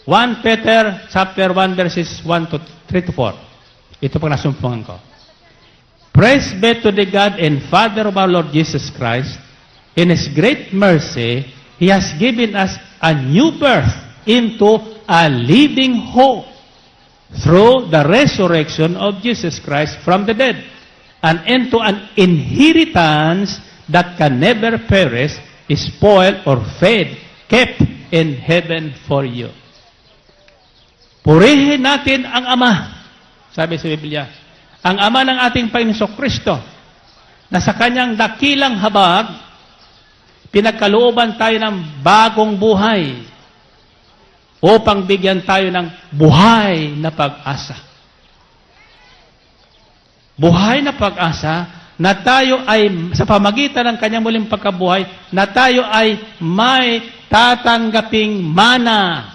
1 Peter chapter 1 verses 1 to 3 to 4. Ito pang nasumpungan ko. Praise be to the God and Father of our Lord Jesus Christ. In His great mercy, He has given us a new birth into a living hope through the resurrection of Jesus Christ from the dead, and into an inheritance that can never perish, spoil, or fade, kept in heaven for you. Purihin natin ang Ama, sabi sa Biblia, ang Ama ng ating Panginoong Kristo, na sa kanyang dakilang habag, pinagkalooban tayo ng bagong buhay upang bigyan tayo ng buhay na pag-asa. Buhay na pag-asa na tayo ay, sa pamagitan ng kanyang muling pagkabuhay, na tayo ay may tatanggaping mana.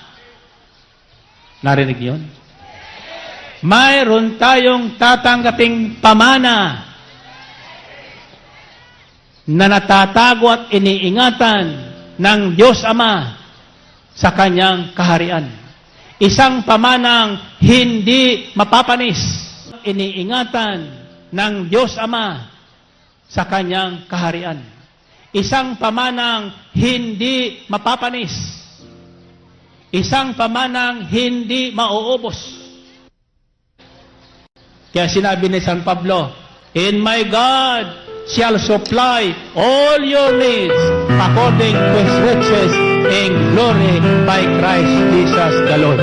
Narinig yun? Mayroon tayong tatanggaping pamana na natatago at iniingatan ng Diyos Ama sa kanyang kaharian. Isang pamanang hindi mapapanis, iniingatan ng Diyos Ama sa kanyang kaharian. Isang pamanang hindi mapapanis. Isang pamanang hindi mauubos. Kaya sinabi ni San Pablo, "In my God shall supply all your needs according to His riches in glory by Christ Jesus the Lord."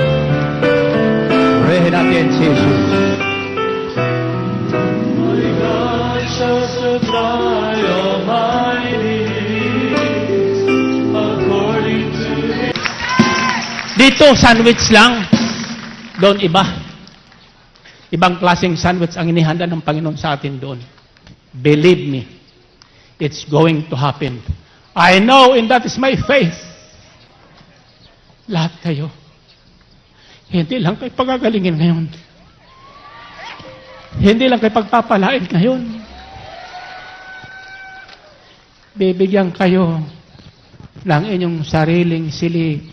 Purihin natin si Jesus. My God shall supply all my needs according to His... Dito, sandwich lang. Doon iba. Ibang klaseng sandwich ang inihanda ng Panginoon sa atin doon. Believe me, it's going to happen. I know, and that is my faith. Lahat kayo, hindi lang kayo pagagalingin ngayon. Hindi lang kayo pagpapalain ngayon. Bibigyan kayo ng inyong sariling silid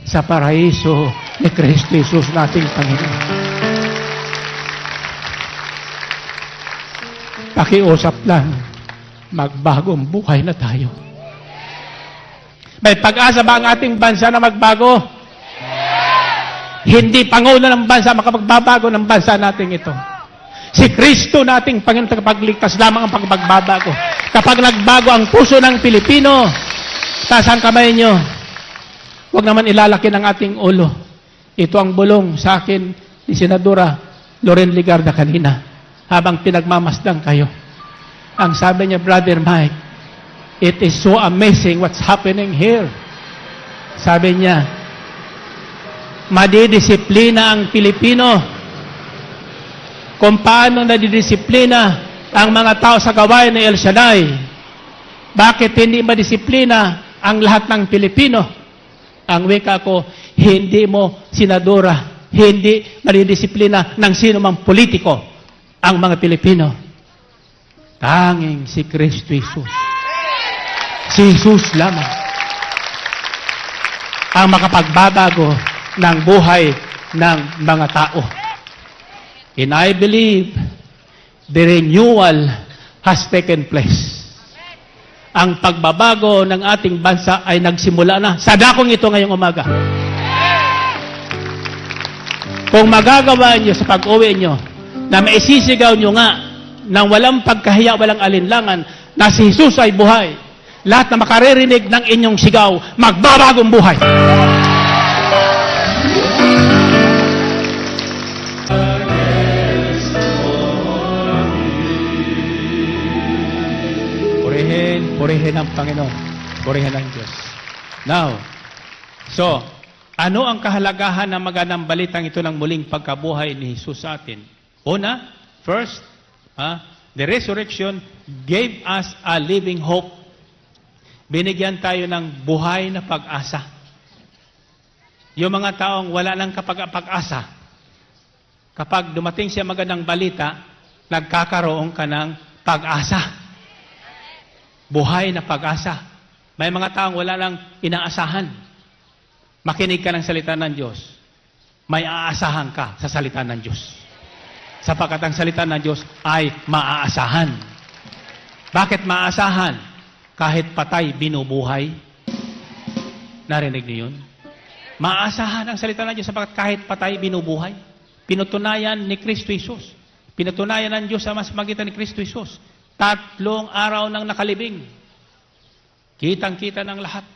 sa paraiso ni Kristo Jesus nating Panginoon. Pakiusap lang, magbagong buhay na tayo. May pag-asa ba ang ating bansa na magbago? Hindi Pangulo ng bansa makapagbabago ng bansa natin ito. Si Kristo nating Panginoon tagapagligtas lamang ang pagbabago. Kapag nagbago ang puso ng Pilipino, taas ang kamay nyo. Huwag naman ilalaki ng ating ulo. Ito ang bulong sa akin ni Senadora Loren Ligarda kanina. Habang pinagmamasdan kayo. Ang sabi niya, Brother Mike, it is so amazing what's happening here. Sabi niya, madidisiplina ang Pilipino kung paano nadidisiplina ang mga tao sa gawain ni El Shaddai. Bakit hindi madisiplina ang lahat ng Pilipino? Ang wika ko, hindi mo, Senadora, hindi madidisiplina ng sino mang politiko ang mga Pilipino. Tanging si Kristo Jesus. Si Jesus lamang ang makapagbabago ng buhay ng mga tao. And I believe the renewal has taken place. Ang pagbabago ng ating bansa ay nagsimula na. Sa dakong ito ngayong umaga. Kung magagawa niyo sa pag-uwi niyo, na maisisigaw nyo nga nang walang pagkahiya, walang alinlangan, na si Jesus ay buhay. Lahat na makaririnig ng inyong sigaw, magbabagong buhay. Purihin ang Panginoon. Purihin ang Diyos. Now, so, ano ang kahalagahan ng magandang balitang ito ng muling pagkabuhay ni Jesus sa atin? Una, first, the resurrection gave us a living hope. Binigyan tayo ng buhay na pag-asa. Yung mga taong wala ng pag-asa, kapag dumating siya magandang balita, nagkakaroon ka ng pag-asa. Buhay na pag-asa. May mga taong wala lang inaasahan. Makinig ka ng salita ng Diyos. may aasahan ka sa salita ng Diyos. Sapagkat ang salita ng Diyos ay maaasahan. Bakit maaasahan? Kahit patay, binubuhay. Narinig niyo yun? Maaasahan ang salita ng Diyos sapagkat kahit patay, binubuhay. Pinutunayan ni Kristo Jesus. Pinutunayan ng Diyos sa mas magitan ni Kristo Jesus. 3 araw nang nakalibing. Kitang-kita ng lahat.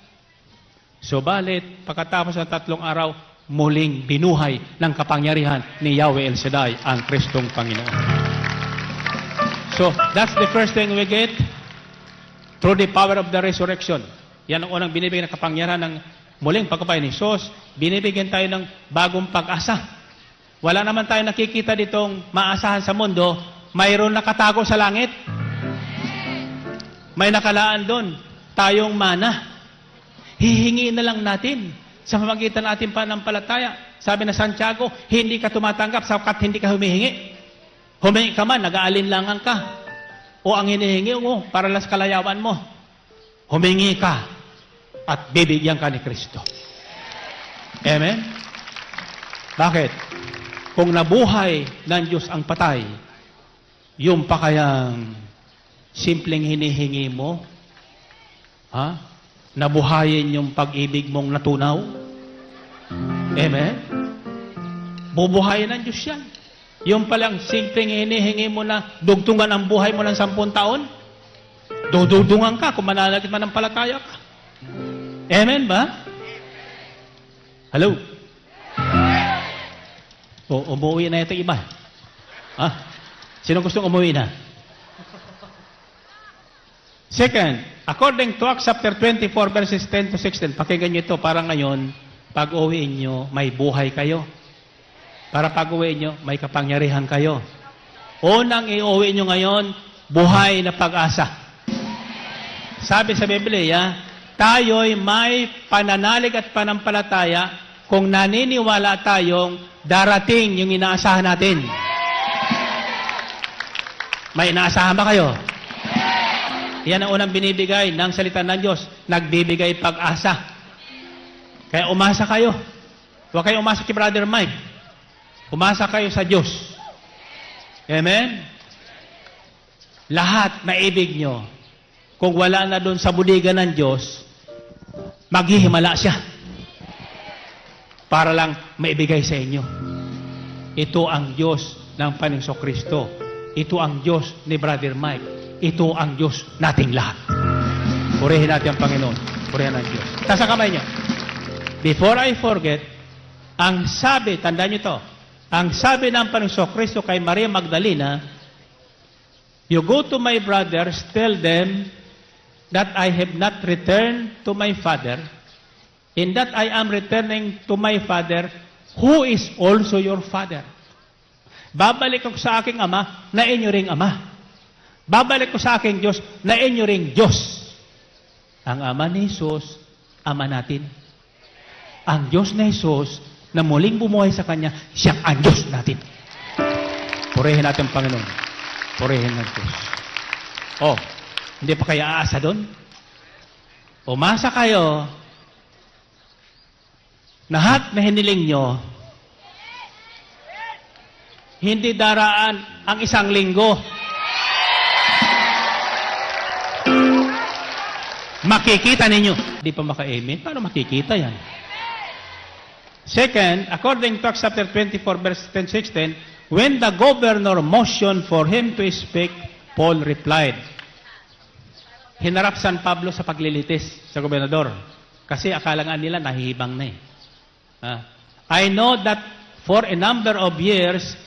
Subalit, pagkatapos ng 3 araw, muling binuhay ng kapangyarihan ni Yahweh El Shaddai, ang Kristong Panginoon. So, that's the first thing we get through the power of the resurrection. Yan ang unang binibigyan ng kapangyarihan ng muling pagkabuhay ni Jesus. Binibigyan tayo ng bagong pag-asa. Wala naman tayo nakikita ditong maasahan sa mundo, mayroon nakatago sa langit. May nakalaan doon, tayong mana. Hihingiin na lang natin sa pamagitan natin pananampalataya. Sabi na Santiago, hindi ka tumatanggap sapagkat hindi ka humihingi. Humingi ka man, nag-aalinlangan ka. O ang hinihingi mo para las kalayawan mo. Humingi ka at bibigyan ka ni Kristo. Amen? Bakit? Kung nabuhay ng Diyos ang patay, yung pa kayang simpleng hinihingi mo, nabuhayin yung pag-ibig mong natunaw. Amen? Bubuhayin ng Diyos yan. Yung palang simpleng hinihingi mo na dugtungan ang buhay mo ng 10 taon, dududungan ka kung manalagit man ng palataya ka. Amen ba? Hello? O, umuwi na ito iba. Sino gustong umuwi na? Second, according to Acts chapter 24 verses 10 to 16, pakinggan nyo ito para ngayon, pag uwiin nyo, may buhay kayo. Para pag uwiin nyo, may kapangyarihan kayo. Unang iuwi nyo ngayon, buhay na pag-asa. Sabi sa Biblia, tayo'y may pananalig at panampalataya kung naniniwala tayong darating yung inaasahan natin. May inaasahan ba kayo? Yan ang unang binibigay ng salita ng Diyos. Nagbibigay pag-asa. Kaya umasa kayo. Huwag kayo umasa kay Brother Mike. Umasa kayo sa Diyos. Amen? Lahat na ibig nyo, kung wala na doon sa budigan ng Diyos, maghihimala siya. Para lang maibigay sa inyo. Ito ang Diyos ng Panginoong Kristo. Ito ang Diyos ni Brother Mike. Ito ang Diyos nating lahat. Purihin natin ang Panginoon. Purihin ang Diyos. Tasa kamay niyo. Before I forget, ang sabi, tandaan niyo to, ang sabi ng Panginoong Kristo kay Maria Magdalena, you go to my brothers, tell them that I have not returned to my Father, in that I am returning to my Father, who is also your Father. Babalik ako sa aking Ama, na inyo ring Ama. Babalik ko sa aking Diyos, na inyo ring Diyos. Ang Ama ni Jesus, Ama natin. Ang Diyos na Jesus, na muling bumuhay sa Kanya, siyang ang Diyos natin. Purihin natin ang Panginoon. Purihin ng Diyos. Hindi pa kayo aasa doon? Umasa kayo, lahat na hiniling nyo, hindi daraan ang 1 linggo. Makikita ninyo. Hindi pa maka-amen. Paano makikita yan? Second, according to Acts chapter 24, verse 10-16, when the governor motioned for him to speak, Paul replied. Hinarap San Pablo sa paglilitis sa gobernador. Kasi akala nga nila nahihibang na eh. I know that for a number of years,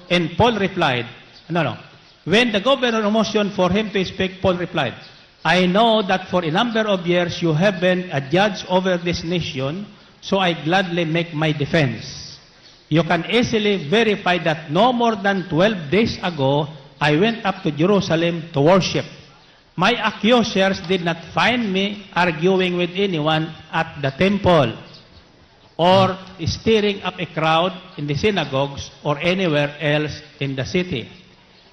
and Paul replied, when the governor motioned for him to speak, Paul replied, I know that for a number of years you have been a judge over this nation, so I gladly make my defense. You can easily verify that no more than 12 days ago, I went up to Jerusalem to worship. My accusers did not find me arguing with anyone at the temple or stirring up a crowd in the synagogues or anywhere else in the city.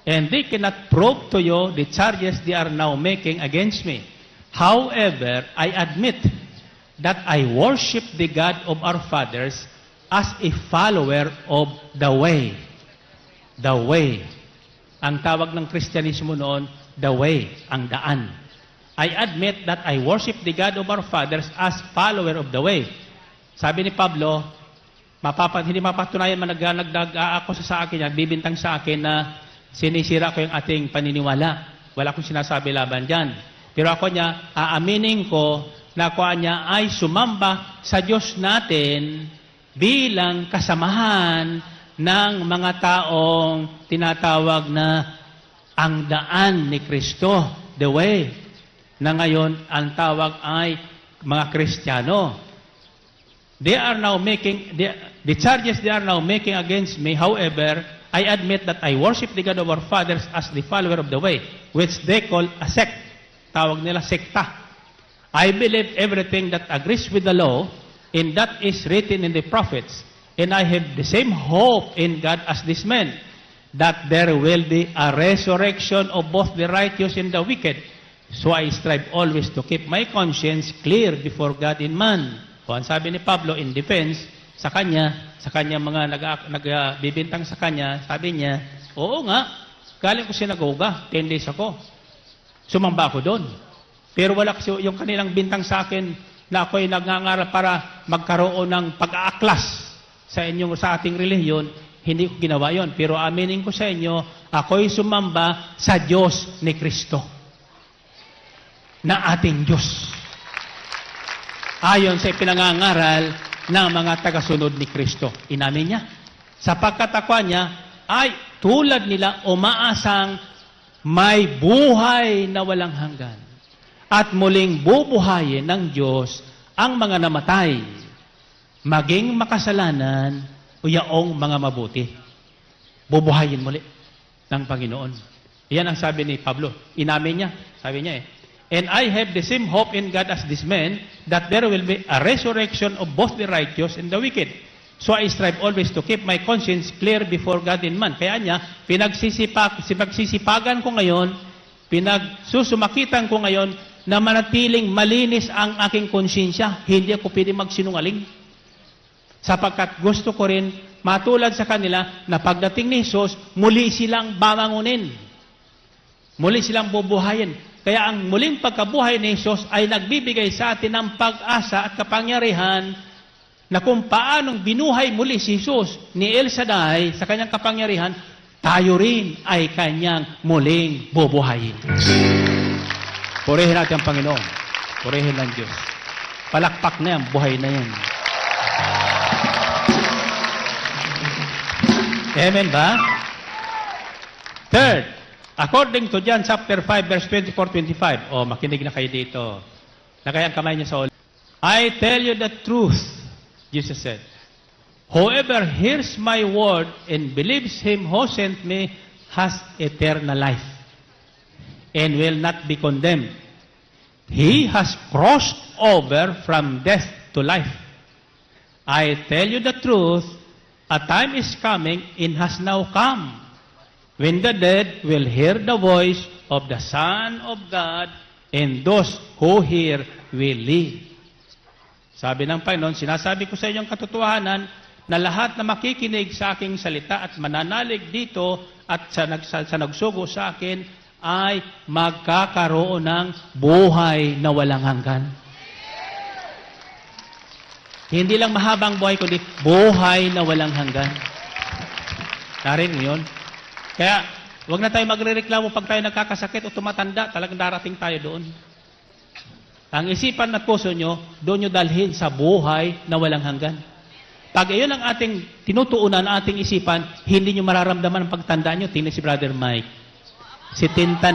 And they cannot prove to you the charges they are now making against me. However, I admit that I worship the God of our fathers, as a follower of the way. The way. Ang tawag ng Kristyanismo noon, the way, ang daan. I admit that I worship the God of our fathers as follower of the way. Sabi ni Pablo, hindi mapatunayan ako sa akin, bibintang sa akin na sinisira ko yung ating paniniwala. Wala akong sinasabi laban dyan. Pero ako niya, aaminin ko na ako niya ay sumamba sa Diyos natin bilang kasamahan ng mga taong tinatawag na ang daan ni Kristo, the way, na ngayon ang tawag ay mga Kristiyano. They are now making, the charges they are now making against me, however, I admit that I worship the God of our fathers as the follower of the way, which they call a sect. Tawag nila sekta. I believe everything that agrees with the law, and that is written in the prophets, and I have the same hope in God as this man, that there will be a resurrection of both the righteous and the wicked. So I strive always to keep my conscience clear before God and man. O ang sabi ni Pablo in defense sa kanya mga nagbibintang sa kanya, sabi niya, oo nga, galing ko sinagoga, 10 days ako. Sumamba ako doon. Pero wala kasi yung kanilang bintang sa akin na ako'y nagngangaral para magkaroon ng pag-aaklas sa ating relihiyon, hindi ko ginawa yon. Pero aminin ko sa inyo, ako'y sumamba sa Diyos ni Kristo. Na ating Diyos. Ayon sa pinangangaral ng mga tagasunod ni Kristo. Inamin niya. Sapagkat ako niya ay tulad nila umaasang may buhay na walang hanggan. At muling bubuhayin ng Diyos ang mga namatay, maging makasalanan o yaong mga mabuti. Bubuhayin muli ng Panginoon. Iyan ang sabi ni Pablo. Inamin niya. Sabi niya and I have the same hope in God as this man, that there will be a resurrection of both the righteous and the wicked. So I strive always to keep my conscience clear before God and man. Kaya niya, pinagsisipagan ko ngayon, pinagsusumakitan ko ngayon, na manatiling malinis ang aking konsyensya. Hindi ako pwede magsinungaling. Sapagkat gusto ko rin matulad sa kanila na pagdating ni Jesus, muli silang babangunin. Muli silang bubuhayin. Kaya ang muling pagkabuhay ni Jesus ay nagbibigay sa atin ng pag-asa at kapangyarihan na kung paanong binuhay muli si Jesus ni El Shaddai sa kanyang kapangyarihan, tayo rin ay kanyang muling bubuhayin. Purihin natin ang Panginoon. Purihin ng Diyos. Palakpak na yan, buhay na yan. Amen ba? Third, according to John chapter 5, verse 24-25. O, makinig na kayo dito. Lagay ang kamay niya sa ulo. I tell you the truth, Jesus said. Whoever hears my word and believes him who sent me has eternal life and will not be condemned. He has crossed over from death to life. I tell you the truth, a time is coming and has now come when the dead will hear the voice of the Son of God, and those who hear will live. Sabi ng Panginoon, sinasabi ko sa inyong katotohanan na lahat na makikinig sa aking salita at mananalig dito at sa nagsugo sa akin ay magkakaroon ng buhay na walang hanggan. Hindi lang mahabang buhay, kundi buhay na walang hanggan. Narinig yun? Kaya, huwag na tayo magre-reklamo pag tayo nagkakasakit o tumatanda, talagang darating tayo doon. Ang isipan at puso nyo, doon nyo dalhin sa buhay na walang hanggan. Pag iyon ang ating tinutuunan, ating isipan, hindi nyo mararamdaman ang pagtanda nyo. Tingnan si Brother Mike. Si Tinta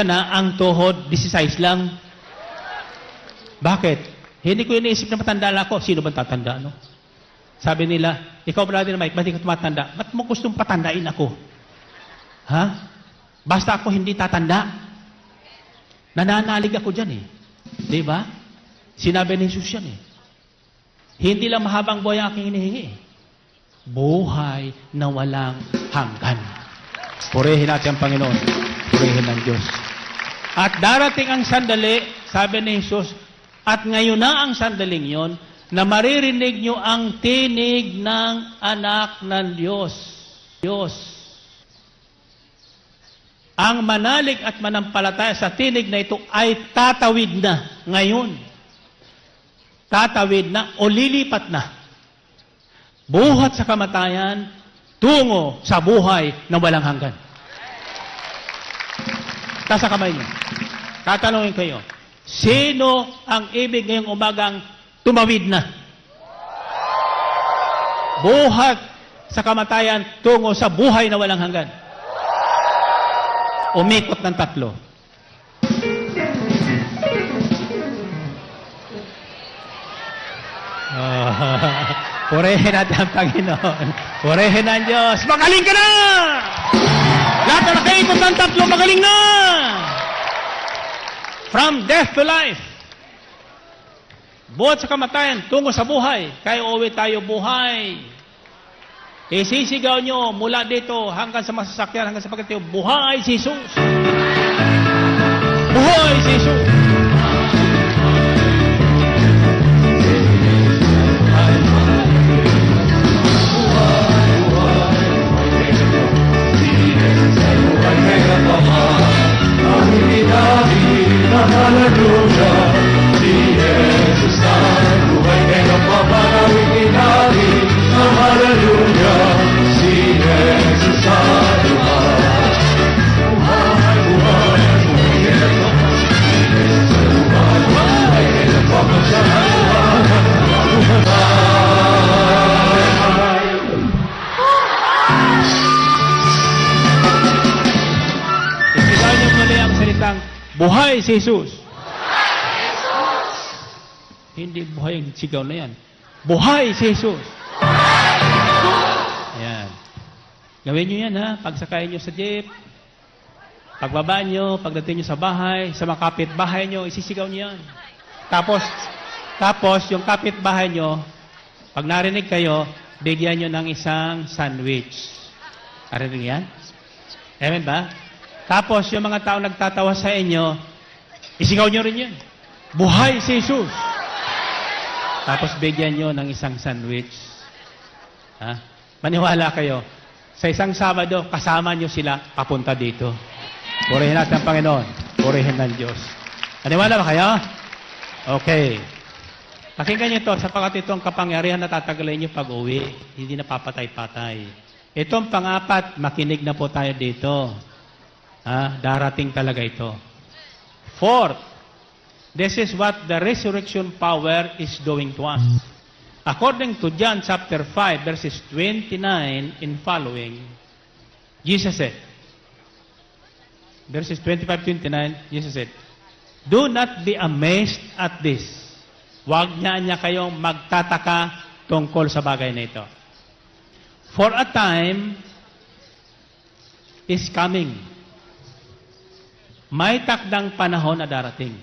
na ang tuhod, 16 lang. Bakit? Hindi ko iniisip na matanda lang ako. Sino bang tatanda, no? Sabi nila, ikaw, Brother Mike, ba't di ka tumatanda? Ba't mo gustong patandain ako? Ha? Basta ako hindi tatanda. Nananalig ako dyan eh. Di ba? Sinabi ni Jesus yan eh. Hindi lang mahabang buhay ang aking hinihingi eh. Buhay na walang hanggan. Purihin natin ang Panginoon. Purihin ng Diyos. At darating ang sandali, sabi ni Jesus, At ngayon na ang sandaling yon na maririnig nyo ang tinig ng anak ng Diyos. Ang manalig at manampalataya sa tinig na ito ay tatawid na ngayon. Tatawid na o lilipat na. Buhat sa kamatayan, tungo sa buhay na walang hanggan. Taas sa kamay niyo. Tatanungin kayo, sino ang ibig ngayong umagang tumawid na? Buhat sa kamatayan, tungo sa buhay na walang hanggan. Umikot ng 3. Purihin natin ang Panginoon. Purihin ang Diyos. Magaling ka na! Lahat na nakaikot ng 3, magaling na! From death to life. Buhat sa kamatayan, tungo sa buhay. Kaya uwi tayo buhay. Isisigaw nyo mula dito hanggang sa masasakyan, hanggang sa pagkatiyo, buhay si Jesus! Buhay si Jesus! Hallelujah, si Jesus ay buhay ngayon pa maraming inali. Hallelujah, si Jesus ay buhay. Buhay, buhay, buhay ngayon pa. Si Jesus ay buhay, buhay ngayon pa Isigaw niyo muli ang salitang, buhay si Jesus! Hindi buhay ang sigaw na yan. Buhay si Jesus! Ayan. Gawin nyo yan, ha? Pagsakayin nyo sa jeep, pagbaba nyo, pagdating nyo sa bahay, sa mga kapitbahay nyo, isisigaw nyo yan. Tapos, yung kapitbahay nyo, pag narinig kayo, bigyan nyo ng isang sandwich. Narinig yan? Amen ba? Tapos, yung mga tao nagtatawa sa inyo, isigaw nyo rin yan. Buhay si Jesus! Tapos bigyan nyo ng isang sandwich. Ha? Maniwala kayo, sa isang Sabado, kasama nyo sila papunta dito. Purihin natin ang Panginoon. Purihin ng Diyos. Maniwala ba kayo? Okay. Pakinggan nyo ito, sapagkat ito ang kapangyarihan na tatagalan nyo pag-uwi. Hindi na papatay-patay. Itong pang-4, makinig na po tayo dito. Ha? Darating talaga ito. 4, this is what the resurrection power is doing to us. According to John chapter 5, verses 29 and following, Jesus said, verses 25-29, Jesus said, do not be amazed at this. Huwag niya kayong magtataka tungkol sa bagay na ito. For a time is coming. May takdang panahon na darating.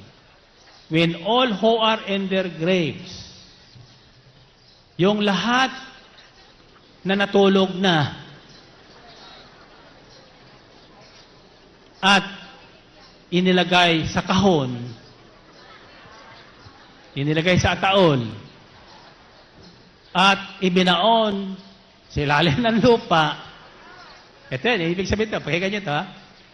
When all who are in their graves, yung lahat na natulog na at inilagay sa kahon, inilagay sa ataol, at ibinaon sa ilalim ng lupa. Ito yan, ibig sabihin ito, pakinggan nyo ito, ha?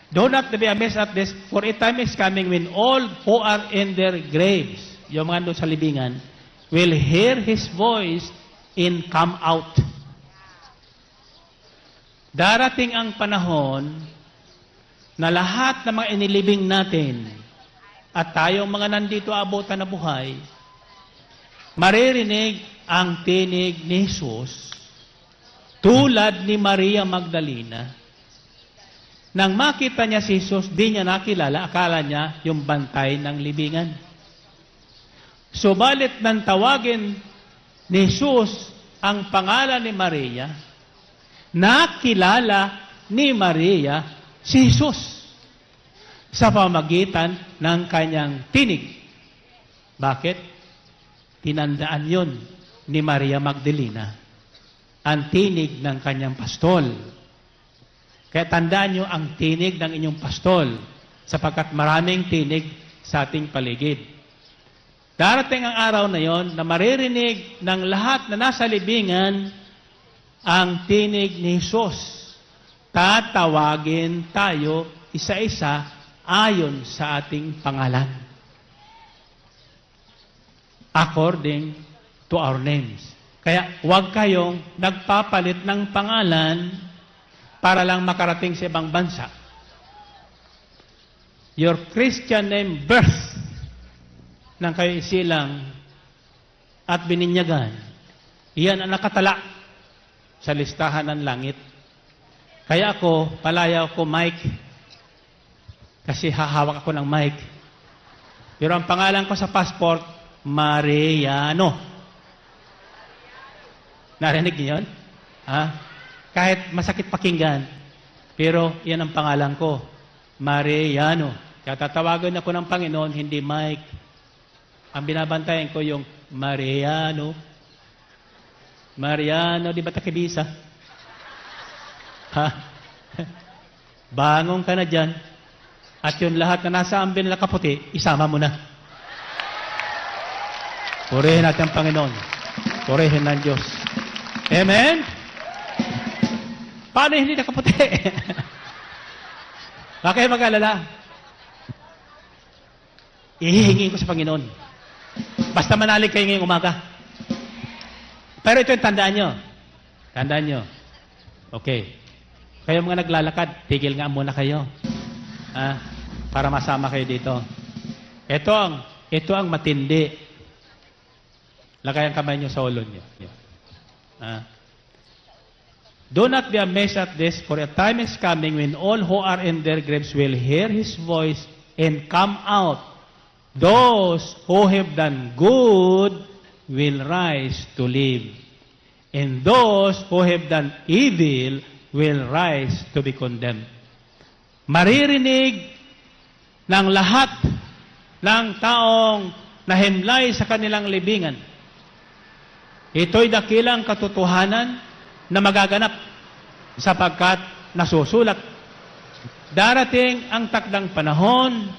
Do not be amazed at this, for a time is coming when all who are in their graves, yung mga doon sa libingan, will hear His voice and come out. Darating ang panahon na lahat ng mga inilibing natin at tayong mga nandito abutan na buhay, maririnig ang tinig ni Jesus tulad ni Maria Magdalena. Nang makita niya si Jesus, di niya nakilala, akala niya yung bantay ng libingan. Subalit nang tawagin ni Jesus ang pangalan ni Maria, nakilala ni Maria si Jesus sa pamagitan ng kanyang tinig. Bakit? Tinandaan yon ni Maria Magdalena, ang tinig ng kanyang pastol. Kaya tandaan nyo ang tinig ng inyong pastol sapagkat maraming tinig sa ating paligid. Darating ang araw na yon na maririnig ng lahat na nasa libingan ang tinig ni Jesus. Tatawagin tayo isa-isa ayon sa ating pangalan. According to our names. Kaya huwag kayong nagpapalit ng pangalan para lang makarating sa ibang bansa. Your Christian name birth nang kayo isilang at bininyagan, iyan ang nakatala sa listahan ng langit. Kaya ako, palayaw ko Mike, kasi hahawak ako ng Mike. Pero ang pangalan ko sa passport, Mariano. Narinig niyo yun? Ha? Kahit masakit pakinggan, pero yan ang pangalan ko, Mariano. Kaya tatawagan ako ng Panginoon, hindi Mike. Ang binabantayan ko yung Mariano. Mariano, di ba takibisa? Ha? Bangon ka na dyan. At yung lahat na nasa ambil na kaputi, isama mo na. Purihin natin ang Panginoon. Purihin ng Diyos. Amen? Paano hindi nakaputi? Bakit mag-alala? Ihihingi ko sa Panginoon. Basta manalig kayo ngayong umaga. Pero ito yung tandaan nyo. Tandaan nyo. Okay. Kayo mga naglalakad, tigil nga muna kayo. Para masama kayo dito. Ito ang matindi. Lagay ang kamay nyo sa ulo nyo. Do not be amazed at this, for a time is coming when all who are in their graves will hear His voice and come out. Those who have done good will rise to live. And those who have done evil will rise to be condemned. Maririnig ng lahat ng taong nahimlay sa kanilang libingan. Ito'y dakilang katotohanan na magaganap sapagkat nasusulat. Darating ang takdang panahon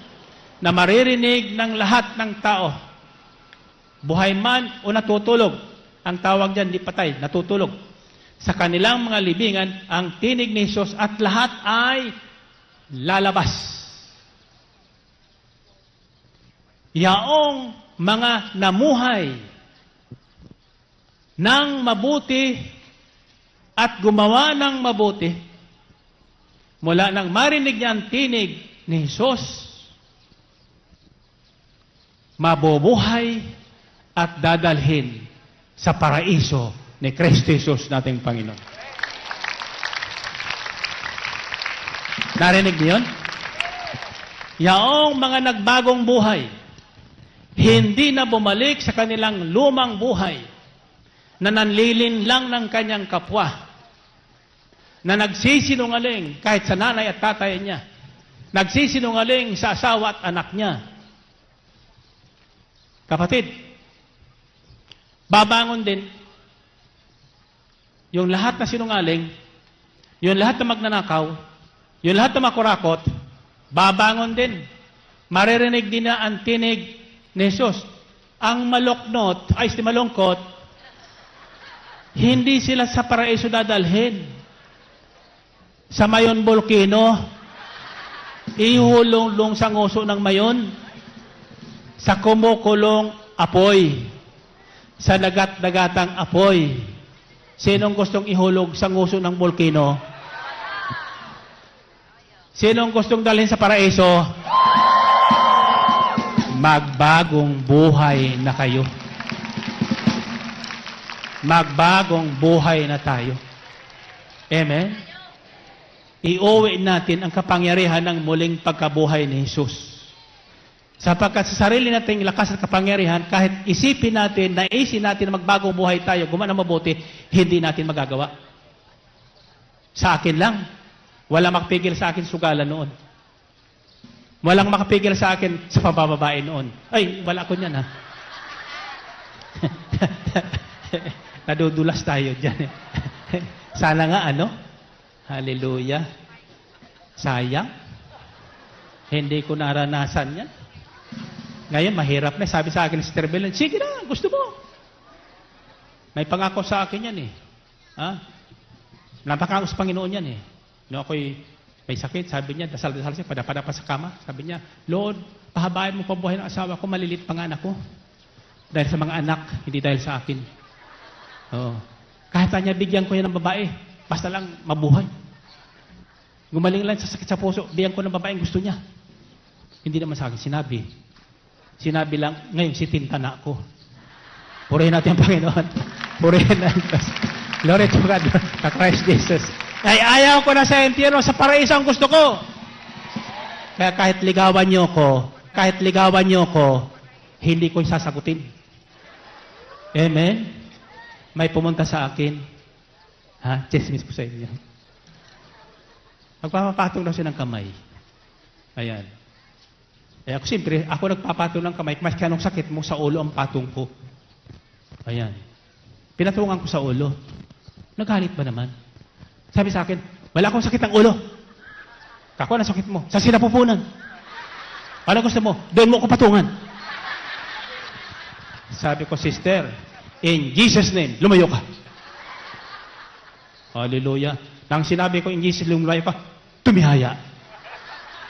na maririnig ng lahat ng tao. Buhay man o natutulog. Ang tawag dyan, di patay, natutulog. Sa kanilang mga libingan, ang tinig ni Jesus at lahat ay lalabas. Yaong mga namuhay ng mabuti at gumawa ng mabuti, mula nang marinig niya ang tinig ni Jesus, mabubuhay at dadalhin sa paraiso ni Kristo Jesus nating Panginoon. Narinig niyo yun? Yaong mga nagbagong buhay, hindi na bumalik sa kanilang lumang buhay, na nanlilin lang ng kanyang kapwa, na nagsisinungaling kahit sa nanay at tatay niya, nagsisinungaling sa asawa at anak niya. Kapatid, babangon din yung lahat na sinungaling, yung lahat na magnanakaw, yung lahat na makurakot, babangon din. Maririnig din na ang tinig ni Jesus. Ang maluknot, malungkot, hindi sila sa paraiso dadalhin. Sa Mayon Volcano, ihulong sa nguso ng Mayon, sa kumukulong apoy, sa dagat-dagatang apoy. Sinong gustong ihulog sa nguso ng volcano? Sinong gustong dalhin sa paraiso? Magbagong buhay na kayo. Magbagong buhay na tayo. Amen? Iuwi natin ang kapangyarihan ng muling pagkabuhay ni Jesus. Sapagkat sa sarili nating lakas at kapangyarihan, kahit isipin natin, naisin natin na magbagong buhay tayo, gumawa ng mabuti, hindi natin magagawa. Sa akin lang. Walang makapigil sa akin sugalan noon. Walang makapigil sa akin sa pabababae noon. Ay, wala ko niyan ha. Nadudulas tayo dyan. Sana nga ano? Hallelujah. Sayang. Hindi ko naranasan yan. Ngayon, mahirap na. Sabi sa akin, Sister Belen, sige na, gusto mo. May pangako sa akin yan eh. Ha? Napakako sa Panginoon yan eh. No, ako'y may sakit, sabi niya, dasal-dasal siya, pada-pada pa sa kama. Sabi niya, Lord, pahabayan mo pabuhay ng asawa ko, malilit pang anak ko. Dahil sa mga anak, hindi dahil sa akin. Oo. Kahit niya, bigyan ko yan ng babae, basta lang mabuhay. Gumaling lang sa sakit sa puso, bigyan ko ng babaeng gusto niya. Hindi naman sa akin sinabi. Sinabi lang, ngayon sitinta na ako. Purihin natin ang Panginoon. Purihin natin. Glory to God, ka Christ Jesus. Ay, ayaw ko na sa entierro, sa paraiso ang gusto ko. Kaya kahit ligawan niyo ko, hindi ko sasagutin. Amen? May pumunta sa akin. Ha? Chismis po sa inyo. Magpapapatong daw siya ng kamay. Ayan. Eh ako siyempre, ako nagpapatong ng kamay, mas kanong sakit mo, sa ulo ang patong ko. Ayan. Pinatungan ko sa ulo. Nagalit ba naman? Sabi sa akin, wala akong sakit ng ulo. Kako na sakit mo. Sa sinapupunan. Ano gusto mo? Doon mo ko patungan. Sabi ko, sister, in Jesus' name, lumayo ka. Hallelujah. Nang sinabi ko, in Jesus' name, lumayo ka, tumihaya.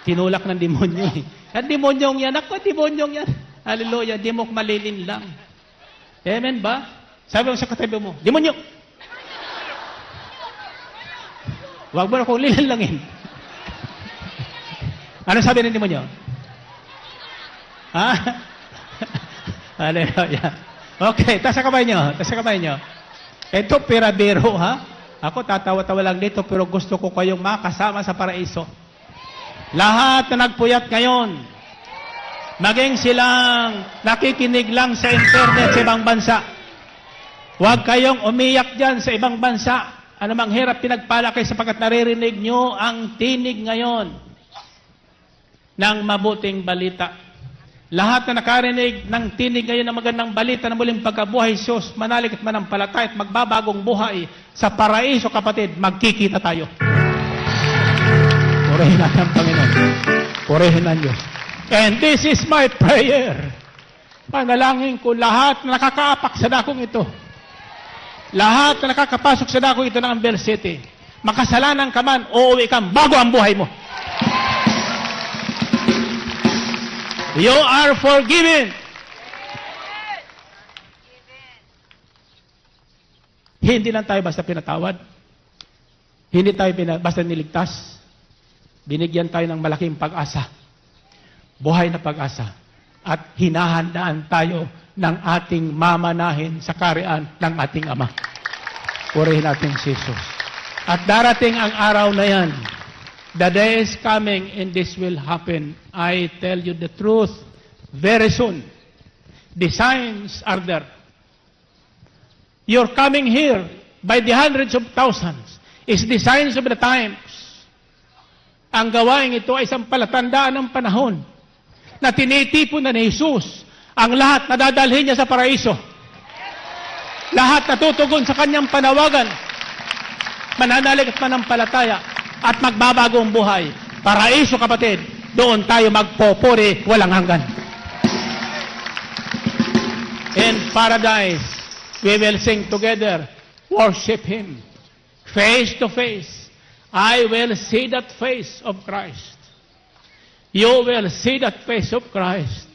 Tinulak ng demonyo eh. Ang demonyong yan, ako, demonyong yan. Hallelujah, di mo malilin lang. Amen ba? Sabi mo sa katabi mo, demonyo! Huwag mo na kong lilanlangin. Ano sabi ng demonyo? Ha? Hallelujah. Okay, taas sa kamay nyo. Taas sa kamay nyo. Ito, pirabiro, ha? Ako, tatawa-tawa lang dito, pero gusto ko kayong makasama sa paraiso. Lahat na nagpuyat ngayon, maging silang nakikinig lang sa internet sa ibang bansa. Huwag kayong umiyak dyan sa ibang bansa. Anumang hirap pinagpala kayo sapagkat naririnig nyo ang tinig ngayon ng mabuting balita. Lahat na nakarinig ng tinig ngayon ng magandang balita na muling pagkabuhay Sus, manalig at manampalataya at magbabagong buhay sa paraiso, kapatid, magkikita tayo. Purihin natin ang Panginoon. Purihin ang Diyos. And this is my prayer. Panalangin ko lahat na nakakaapak sa dakong ito. Lahat na nakakapasok sa dakong ito ng Amber City. Makasalanan ka man, uuwi ka, bago ang buhay mo. You are forgiven. Hindi lang tayo basta pinatawad. Hindi tayo basta niligtas. Binigyan tayo ng malaking pag-asa. Buhay na pag-asa. At hinahandaan tayo ng ating mamanahin sa karian ng ating Ama. Purihin natin si Jesus. At darating ang araw na yan. The day is coming and this will happen. I tell you the truth. Very soon. The signs are there. You're coming here by the hundreds of thousands. It's the signs of the times. Ang gawain ito ay isang palatandaan ng panahon na tinitipon na ni Jesus ang lahat na dadalhin niya sa paraiso. Lahat na tutugon sa kanyang panawagan, mananalig at manampalataya at magbabagong buhay. Paraiso, kapatid, doon tayo magpopuri walang hanggan. In paradise, we will sing together, worship Him, face to face. I will see that face of Christ. You will see that face of Christ.